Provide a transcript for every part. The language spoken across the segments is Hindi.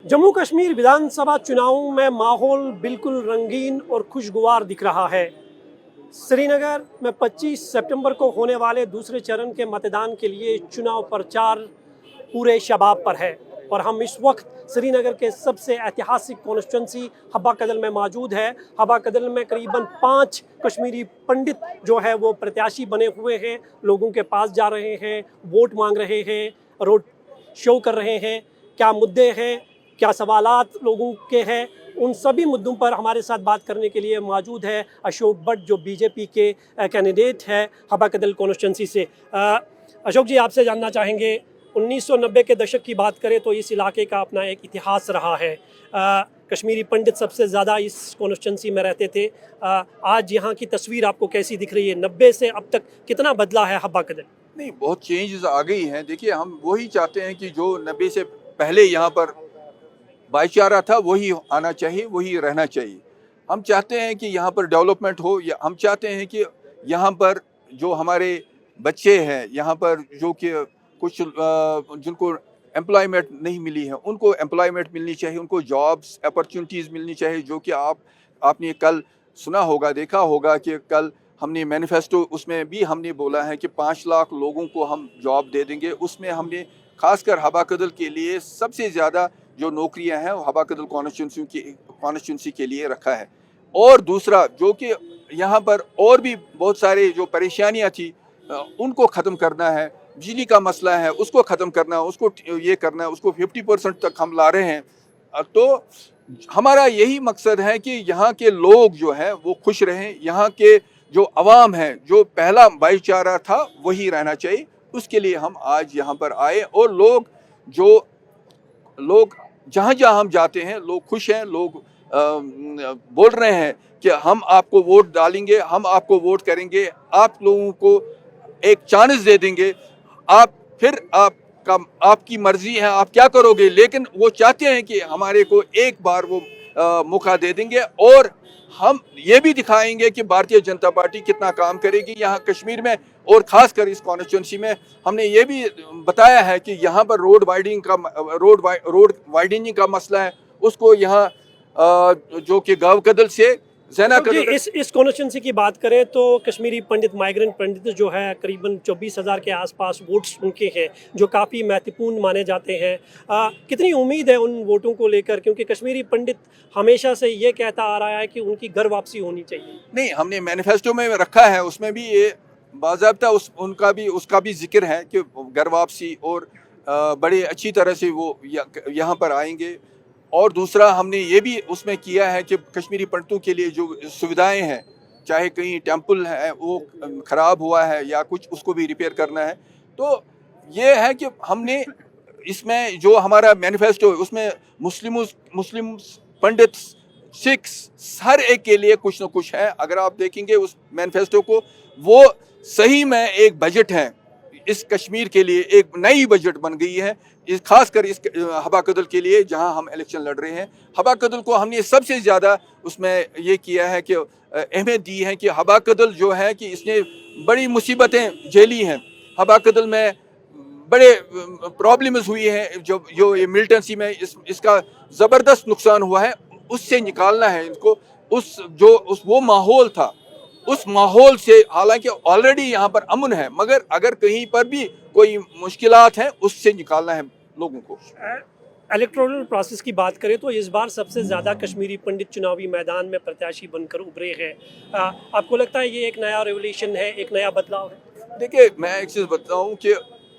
जम्मू कश्मीर विधानसभा चुनावों में माहौल बिल्कुल रंगीन और खुशगवार दिख रहा है। श्रीनगर में 25 सितंबर को होने वाले दूसरे चरण के मतदान के लिए चुनाव प्रचार पूरे शबाब पर है और हम इस वक्त श्रीनगर के सबसे ऐतिहासिक कॉन्स्टिट्यूंसी हब्बा कदल में मौजूद है। हब्बा कदल में करीबन 5 कश्मीरी पंडित जो है वो प्रत्याशी बने हुए हैं, लोगों के पास जा रहे हैं, वोट मांग रहे हैं, रोड शो कर रहे हैं। क्या मुद्दे हैं, क्या सवालात लोगों के हैं, उन सभी मुद्दों पर हमारे साथ बात करने के लिए मौजूद है अशोक भट्ट, जो बीजेपी के कैंडिडेट है हब्बा कदल कॉन्स्टिट्यूंसी से। अशोक जी, आपसे जानना चाहेंगे, 1990 के दशक की बात करें तो इस इलाके का अपना एक इतिहास रहा है। कश्मीरी पंडित सबसे ज़्यादा इस कॉन्स्टिट्यूंसी में रहते थे। आज यहाँ की तस्वीर आपको कैसी दिख रही है? 90 से अब तक कितना बदला है हब्बा कदल? नहीं, बहुत चेंजेस आ गई हैं। देखिए, हम वही चाहते हैं कि जो 90 से पहले यहाँ पर भाईचारा था वही आना चाहिए, वही रहना चाहिए। हम चाहते हैं कि यहाँ पर डेवलपमेंट हो, या हम चाहते हैं कि यहाँ पर जो हमारे बच्चे हैं, यहाँ पर जो कि कुछ जिनको एम्प्लॉयमेंट नहीं मिली है उनको एम्प्लॉयमेंट मिलनी चाहिए, उनको जॉब्स अपॉर्चुनिटीज़ मिलनी चाहिए। जो कि आपने कल सुना होगा, देखा होगा कि कल हमने मैनिफेस्टो, उसमें भी हमने बोला है कि 5 लाख लोगों को हम जॉब दे देंगे। उसमें हमने खासकर हब्बा कदल के लिए सबसे ज़्यादा जो नौकरियां हैं वो हब्बा कदल कॉन्स्टिट्यूंसी के लिए रखा है। और दूसरा, जो कि यहाँ पर और भी बहुत सारे जो परेशानियाँ थी उनको ख़त्म करना है। बिजली का मसला है, उसको ख़त्म करना है, उसको ये करना है, उसको 50% तक हम ला रहे हैं। तो हमारा यही मकसद है कि यहाँ के लोग जो है वो खुश रहें। यहाँ के जो अवाम है, जो पहला भाईचारा था वही रहना चाहिए। उसके लिए हम आज यहाँ पर आए और लोग जहाँ जहाँ हम जाते हैं लोग खुश हैं। लोग बोल रहे हैं कि हम आपको वोट डालेंगे, हम आपको वोट करेंगे, आप लोगों को एक चांस दे देंगे, आपकी मर्जी है, आप क्या करोगे। लेकिन वो चाहते हैं कि हमारे को एक बार वो मौका दे देंगे और हम ये भी दिखाएंगे कि भारतीय जनता पार्टी कितना काम करेगी यहाँ कश्मीर में। और ख़ासकर इस कॉन्स्टिट्यूंसी में हमने ये भी बताया है कि यहाँ पर रोड वाइडनिंग का मसला है, उसको यहाँ जो कि गाँव कदल से ज़ैना कदल। इस कॉन्स्टिट्यूंसी की बात करें तो कश्मीरी पंडित, माइग्रेंट पंडित जो है, करीबन 24,000 के आसपास वोट्स उनके हैं, जो काफ़ी महत्वपूर्ण माने जाते हैं। कितनी उम्मीद है उन वोटों को लेकर? क्योंकि कश्मीरी पंडित हमेशा से ये कहता आ रहा है कि उनकी घर वापसी होनी चाहिए। नहीं, हमने मैनिफेस्टो में रखा है, उसमें भी ये बाज़ाब्ता उसका भी जिक्र है कि घर वापसी और बड़े अच्छी तरह से वो यहाँ पर आएंगे। और दूसरा, हमने ये भी उसमें किया है कि कश्मीरी पंडितों के लिए जो सुविधाएं हैं, चाहे कहीं टेंपल है वो ख़राब हुआ है या कुछ, उसको भी रिपेयर करना है। तो ये है कि हमने इसमें जो हमारा मैनिफेस्टो है उसमें मुस्लिम पंडित, सिख्स, हर एक के लिए कुछ न कुछ है। अगर आप देखेंगे उस मैनिफेस्टो को, वो सही में एक बजट है इस कश्मीर के लिए, एक नई बजट बन गई है खासकर इस हब्बा कदल के लिए जहां हम इलेक्शन लड़ रहे हैं। हब्बा कदल को हमने सबसे ज़्यादा उसमें ये किया है कि अहमियत दी है कि हब्बा कदल जो है कि इसने बड़ी मुसीबतें झेली हैं। हब्बा कदल में बड़े प्रॉब्लम्स हुई हैं, जो ये मिलिटेंसी में इसका ज़बरदस्त नुकसान हुआ है। उससे निकालना है इनको, वो माहौल था, उस माहौल से। हालांकि ऑलरेडी यहाँ पर अमन है, मगर अगर कहीं पर भी कोई मुश्किलात हैं उससे निकालना है लोगों को। इलेक्टोरल प्रोसेस की बात करें तो इस बार सबसे ज़्यादा कश्मीरी पंडित चुनावी मैदान में प्रत्याशी बनकर उभरे हैं। आपको लगता है ये एक नया रेवोल्यूशन है, एक नया बदलाव है? देखिए, मैं एक चीज़ बताऊँ कि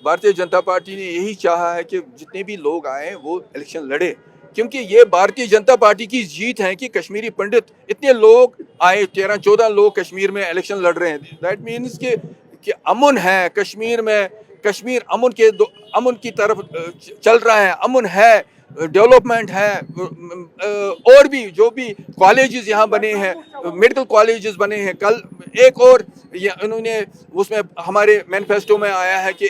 भारतीय जनता पार्टी ने यही चाहा है कि जितने भी लोग आए वो इलेक्शन लड़े, क्योंकि ये भारतीय जनता पार्टी की जीत है कि कश्मीरी पंडित इतने लोग आए, 13-14 लोग कश्मीर में इलेक्शन लड़ रहे हैं। दैट मीन्स कि अमन है कश्मीर में, कश्मीर अमन की तरफ चल रहा है, अमन है, डेवलपमेंट है। और भी जो भी कॉलेजेस यहाँ बने हैं, मेडिकल कॉलेजेस बने हैं। कल एक और इन्होंने उसमें हमारे मैनिफेस्टो में आया है कि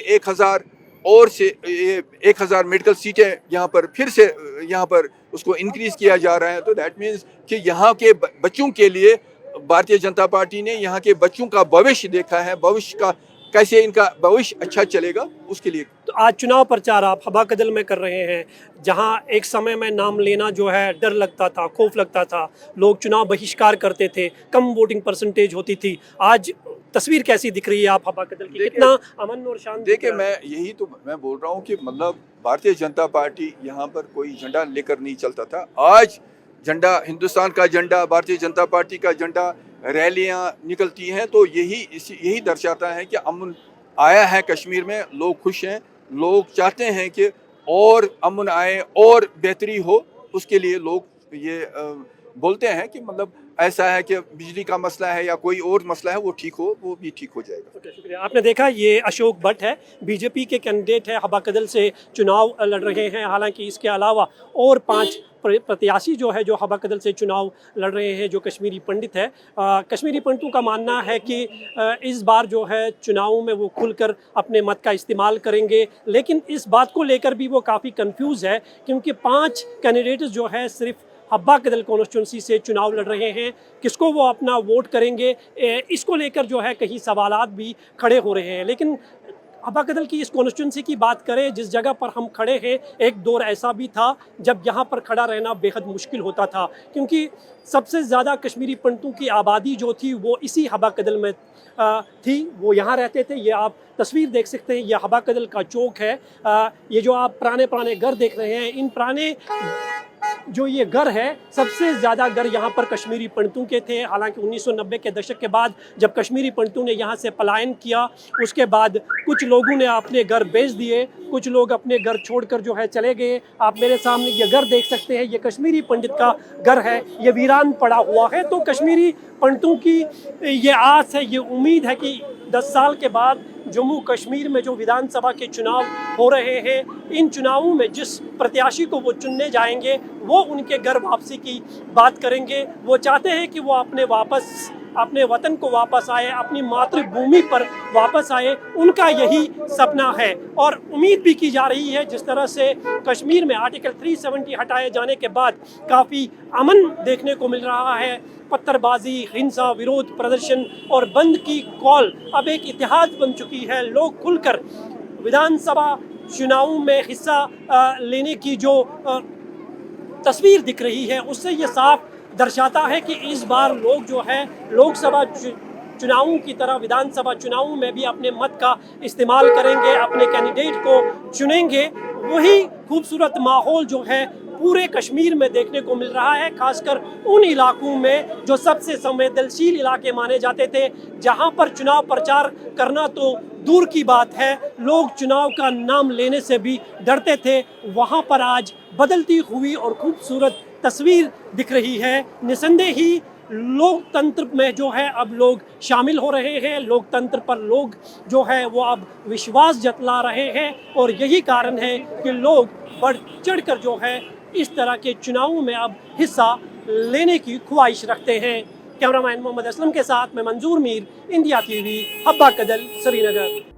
1,000 मेडिकल सीटें यहाँ पर फिर से यहाँ पर उसको इंक्रीज़ किया जा रहा है। तो दैट मीन्स कि यहाँ के बच्चों के लिए भारतीय जनता पार्टी ने यहाँ के बच्चों का भविष्य देखा है, भविष्य का कैसे इनका भविष्य अच्छा चलेगा उसके लिए। तो आज चुनाव प्रचार आप हवा कदल में कर रहे हैं, जहां एक समय में नाम लेना जो है डर लगता था, खौफ लगता था, लोग चुनाव बहिष्कार करते थे, कम वोटिंग परसेंटेज होती थी। आज तस्वीर कैसी दिख रही है आप हवा कदल की, कितना अमन और शांति? देखिए, मैं यही तो मैं बोल रहा हूँ कि मतलब भारतीय जनता पार्टी यहाँ पर कोई झंडा लेकर नहीं चलता था। आज झंडा, हिंदुस्तान का झंडा, भारतीय जनता पार्टी का झंडा, रैलियाँ निकलती हैं, तो यही दर्शाता है कि अमन आया है कश्मीर में। लोग खुश हैं, लोग चाहते हैं कि और अमन आए और बेहतरी हो। उसके लिए लोग ये बोलते हैं कि मतलब ऐसा है कि बिजली का मसला है या कोई और मसला है, वो ठीक हो, वो भी ठीक हो जाएगा। शुक्रिया। आपने देखा, ये अशोक भट्ट है, बीजेपी के कैंडिडेट है, हवा कदल से चुनाव लड़ रहे हैं। हालांकि इसके अलावा और 5 प्रत्याशी जो है जो हवा कदल से चुनाव लड़ रहे हैं, जो कश्मीरी पंडित है। कश्मीरी पंडितों का मानना है कि इस बार जो है चुनाव में वो खुलकर अपने मत का इस्तेमाल करेंगे, लेकिन इस बात को लेकर भी वो काफ़ी कंफ्यूज है, क्योंकि 5 कैंडिडेट जो है सिर्फ हब्बा कदल कॉन्स्टिट्यूंसी से चुनाव लड़ रहे हैं। किसको वो अपना वोट करेंगे, इसको लेकर जो है कहीं सवालात भी खड़े हो रहे हैं। लेकिन हब्बा कदल की इस कॉन्स्टिट्यूंसी की बात करें, जिस जगह पर हम खड़े हैं, एक दौर ऐसा भी था जब यहाँ पर खड़ा रहना बेहद मुश्किल होता था, क्योंकि सबसे ज़्यादा कश्मीरी पंडितों की आबादी जो थी वो इसी हब्बा कदल में थी। वो यहाँ रहते थे। ये आप तस्वीर देख सकते हैं, ये हब्बा कदल का चौक है। ये जो आप पुराने घर देख रहे हैं, इन पुराने जो ये घर है, सबसे ज़्यादा घर यहाँ पर कश्मीरी पंडितों के थे। हालांकि 1990 के दशक के बाद जब कश्मीरी पंडितों ने यहाँ से पलायन किया, उसके बाद कुछ लोगों ने अपने घर बेच दिए, कुछ लोग अपने घर छोड़कर जो है चले गए। आप मेरे सामने ये घर देख सकते हैं, ये कश्मीरी पंडित का घर है, ये वीरान पड़ा हुआ है। तो कश्मीरी पंडितों की ये आस है, ये उम्मीद है कि 10 साल के बाद जम्मू कश्मीर में जो विधानसभा के चुनाव हो रहे हैं, इन चुनावों में जिस प्रत्याशी को वो चुनने जाएंगे वो उनके घर वापसी की बात करेंगे। वो चाहते हैं कि वो अपने वतन को वापस आए, अपनी मातृभूमि पर वापस आए। उनका यही सपना है और उम्मीद भी की जा रही है, जिस तरह से कश्मीर में आर्टिकल 370 हटाए जाने के बाद काफ़ी अमन देखने को मिल रहा है। पत्थरबाजी, हिंसा, विरोध प्रदर्शन और बंद की कॉल अब एक इतिहास बन चुकी है। लोग खुलकर विधानसभा चुनावों में हिस्सा लेने की जो तस्वीर दिख रही है, उससे ये साफ दर्शाता है कि इस बार लोग जो है लोकसभा चुनावों की तरह विधानसभा चुनावों में भी अपने मत का इस्तेमाल करेंगे, अपने कैंडिडेट को चुनेंगे। वही खूबसूरत माहौल जो है पूरे कश्मीर में देखने को मिल रहा है, खासकर उन इलाकों में जो सबसे संवेदनशील इलाके माने जाते थे, जहां पर चुनाव प्रचार करना तो दूर की बात है, लोग चुनाव का नाम लेने से भी डरते थे। वहां पर आज बदलती हुई और खूबसूरत तस्वीर दिख रही है। निसंदेह ही लोकतंत्र में जो है अब लोग शामिल हो रहे हैं, लोकतंत्र पर लोग जो है वो अब विश्वास जतला रहे हैं, और यही कारण है कि लोग बढ़ चढ़कर जो है इस तरह के चुनावों में अब हिस्सा लेने की ख्वाहिश रखते हैं। कैमरामैन मोहम्मद असलम के साथ मैं मंजूर मीर, इंडिया टीवी, हब्बा कदल, श्रीनगर।